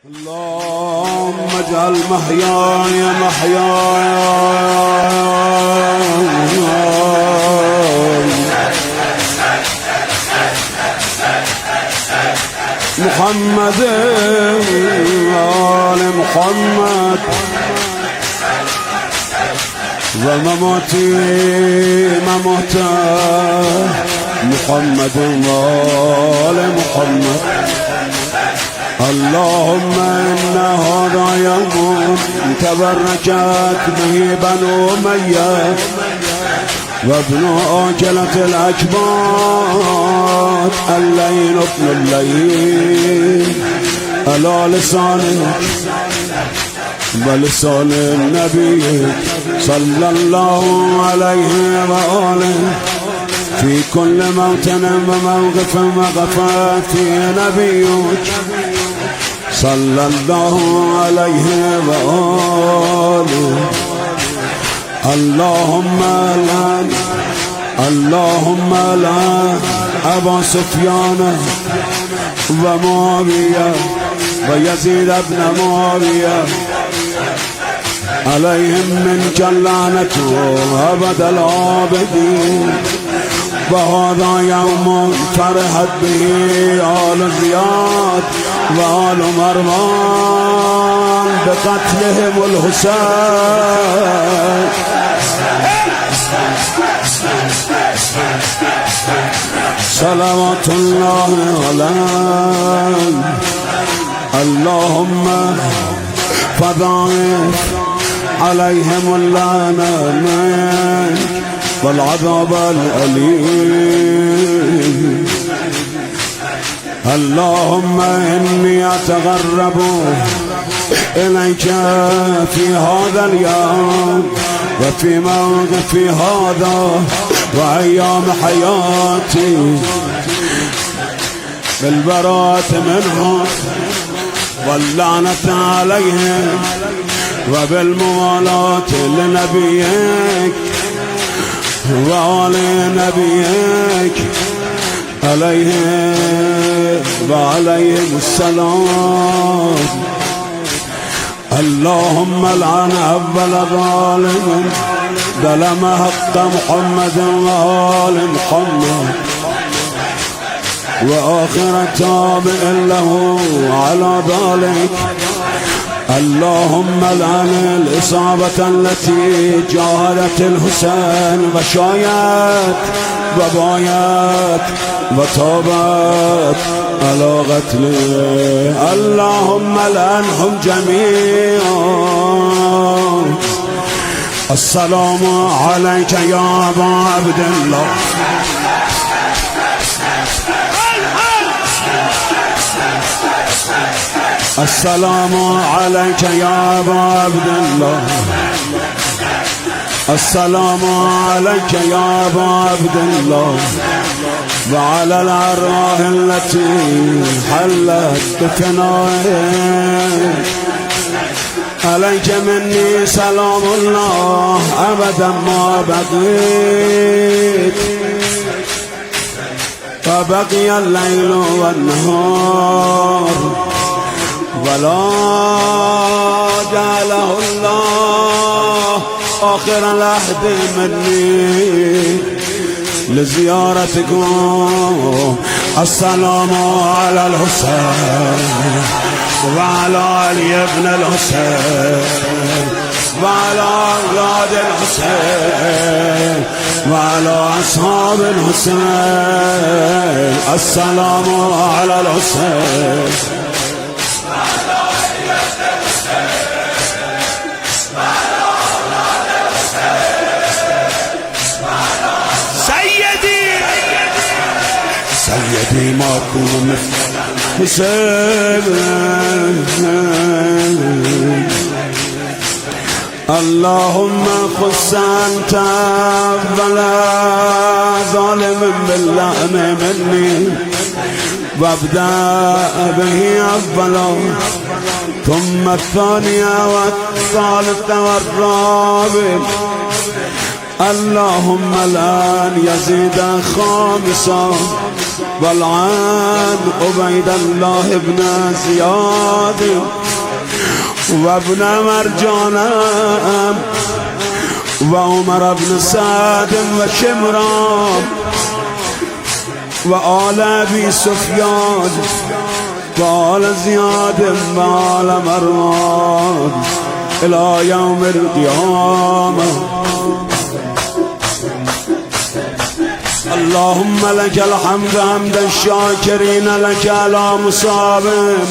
اللهم اجعل محياي محياي محمد آل محمد ومماتي ممات محمد آل محمد. اللهم إن هذا يوم تبركت به بنو أمية وابن آجلة الأكباد الليل ابن الليل على لسانك ولسان النبي صلى الله عليه وآله في كل موطن وموقف وقفت فيه نبيك صلى الله عليه وآله. اللهم لعن أبا سفيان ومعاوية ويزيد بن معاوية عليهم منك اللعنة أبد العابدين. وهذا يوم فرحت به آل زياد وآل مروان بقتلهم الحسين. صلوات الله عليه. اللهم فضائف عليهم اللعنة والعذاب الأليم. اللهم إني أتغرب إليك في هذا اليوم وفي موقف هذا وأيام حياتي بالبراءة منهم واللعنة عليهم وبالموالاة لنبيك وآل نبيك عليه وعليهم السلام. اللهم لعن أول ظالم ظلم حق محمد وآل محمد وآخر تابع له على ذلك. اللهم لعن الإصابة التي جاهدت الحسين وشايت وبايت وتوبت على قتله. اللهم لعنهم جميعا. السلام عليك يا أبا عبد الله. السلام عليك يا أبا عبد الله. السلام عليك يا أبا عبد الله وعلى الأرواح التي حلت بفنائك. عليك مني سلام الله أبدا ما بقيت فبقي الليل والنهار ولا جعله الله آخر العهد مني لزيارتكم. السلام على الحسين وعلى علي بن الحسين وعلى أولاد الحسين وعلى أصحاب الحسين. السلام على الحسين سيدي ماكو مثل حسين. اللهم خص أنت ولا ظالم باللعن مني وابدأ به أولا ثم الثانية والثالثة والرابع. اللهم لن يزيد خامسا والعن عبيد الله بن زياد وابن مرجانم وعمر بن سعد وشمران وآل أبي سفيان وآل زياد وآل مروان إلى يوم القيامة. اللهم لك الحمد حمد الشاكرين لك على مصابهم.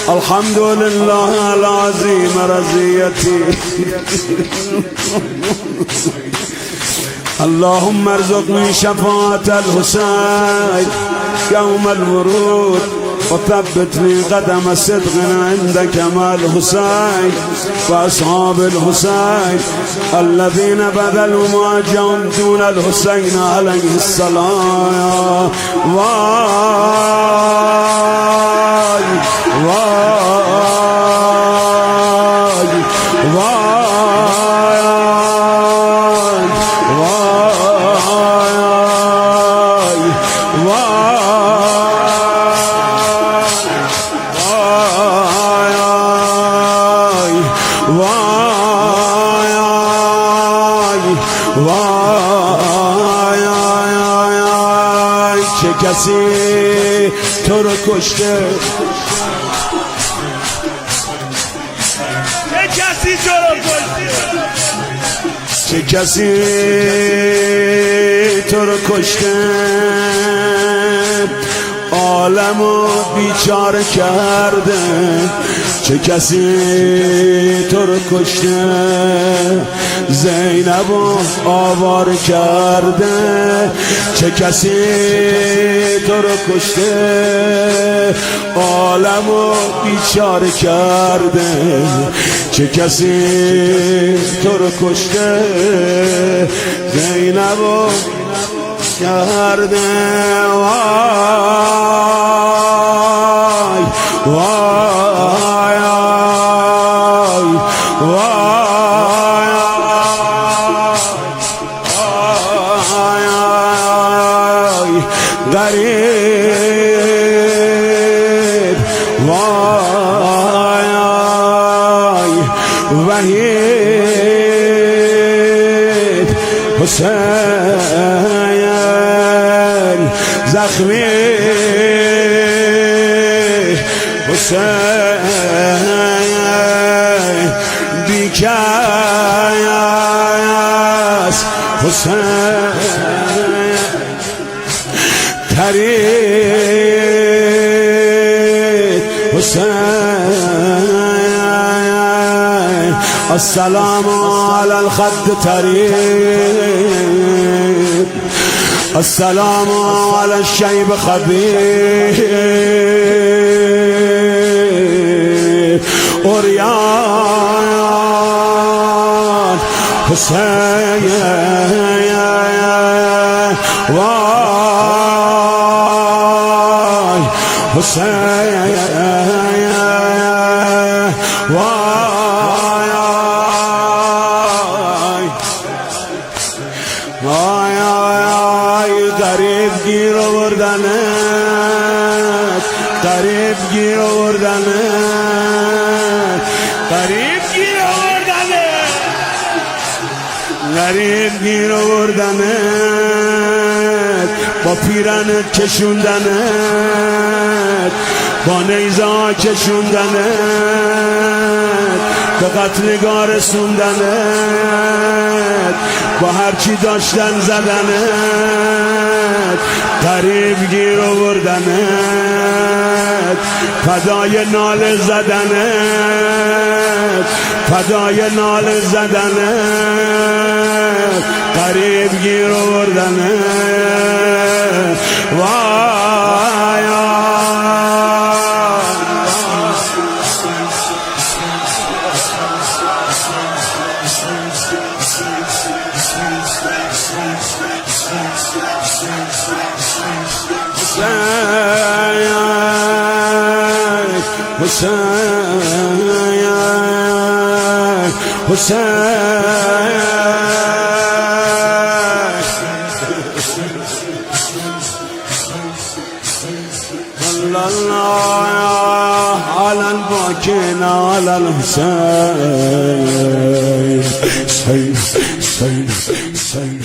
الحمد لله العظيم رضيتي. اللهم ارزقني شفاعة الحسين يوم الورود وثبت لي قدم صدق عندك مع الحسين وأصحاب الحسين الذين بذلوا ما جاءوا دون الحسين عليه السلام. واي واي واي چه کسی تو رو کشته، چه کسی تو رو کشته، عالمو بیچاره کرده. چه کسی تو رو کشته، زینبو آوار کرده. چه کسی تو رو کشته، عالمو بیچاره کرده. چه کسی تو رو کشته، زینبو کرده. وای وای وای غریب وای وحید حسین زخمی حسین بیکس حسین ترید حسین. السلام على الخد ترید، السلام على الشيب خبير أريان حسين. واي حسين واي واي غریب گیر آوردنت، غریب گیر آوردنت، غریب گیر آوردنت، غریب گیر آوردنت، با پیرنت کشوندنت، با نیزه کشوندنت، به قتلگاه رسوندنت، با هرچی داشتن زدنت، غریب گیر آوردنت، فدای ناله زدنت، فدای ناله زدنت، غریب گیر آوردنت. وای حسین حسین صلی الله علی البانی ساكن على الحسين. سيد سيد سيد